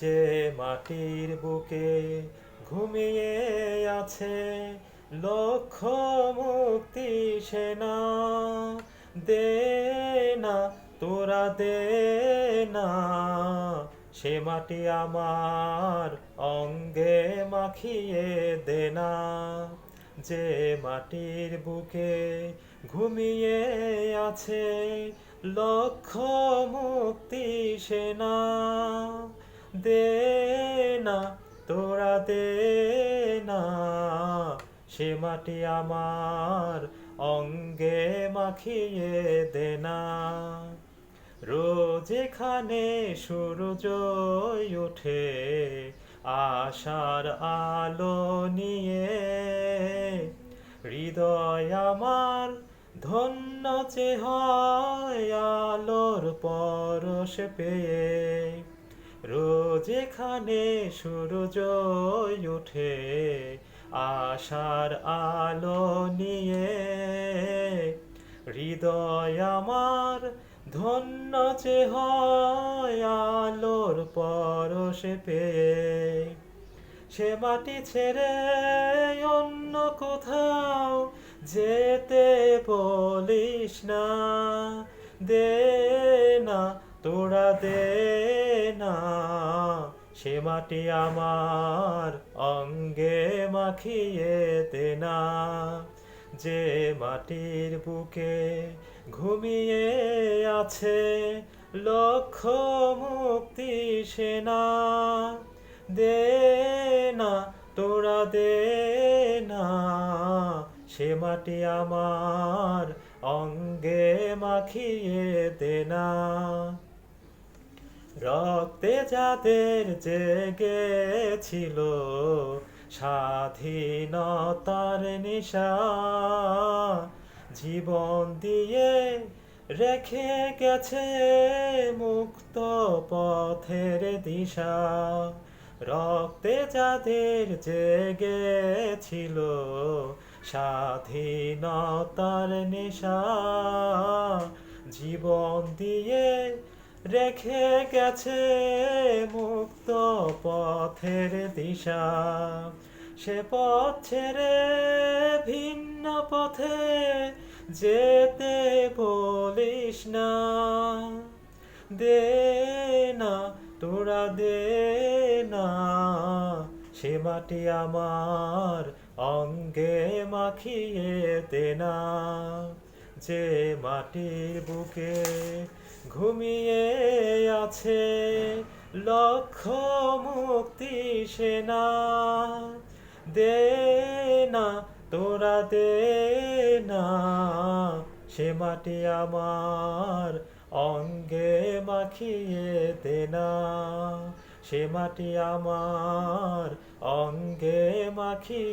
যে মাটির বুকে ঘুমিয়ে আছে লক্ষ মুক্তি সেনা, দে না তোরা দে না সে মাটি আমার অঙ্গে মাখিয়ে দে না। যে মাটির বুকে ঘুমিয়ে আছে লক্ষ মুক্তি সেনা, দে না তোরা দে না সে মাটি আমার অঙ্গে মাখিয়ে দে না। রোজ এখানে সূর্য ওঠে আশার আলো নিয়ে, হৃদয় আমার ধন্য যে হয় আলোর পরশ পেয়ে। রোজ এখানে সূর্য ওঠে আশার আলো নিয়ে, হৃদয় আমার ধন্য যে হয় আলোর পরশ পেয়ে। সে মাটি ছেড়ে অন্য কোথাও যেতে বলিস না, দে না তোরা দে না সে মাটি আমার অঙ্গে মাখিয়ে দে না। যে মাটির বুকে ঘুমিয়ে আছে লক্ষ মুক্তি সেনা, দে না তোরা দে না সে মাটি আমার অঙ্গে মাখিয়ে দে না। রক্তে যাদের জেগেছিল স্বাধীনতার নেশা, জীবন দিয়ে রেখে গেছে মুক্ত পথের দিশা। রক্তে যাদের জেগেছিল স্বাধীনতার নেশা, জীবন দিয়ে রেখে গেছে মুক্ত পথের দিশা। সে পথ ছেড়ে ভিন্ন পথে যেতে বলিস না, দে না তোরা দে না সে মাটি আমার অঙ্গে মাখিয়ে দে না। যে মাটির বুকে ঘুমিয়ে আছে লক্ষ মুক্তি সেনা, দে না তোরা দে না সে মাটি আমার অঙ্গে মাখিয়ে দে না, সে মাটি আমার অঙ্গে মাখিয়ে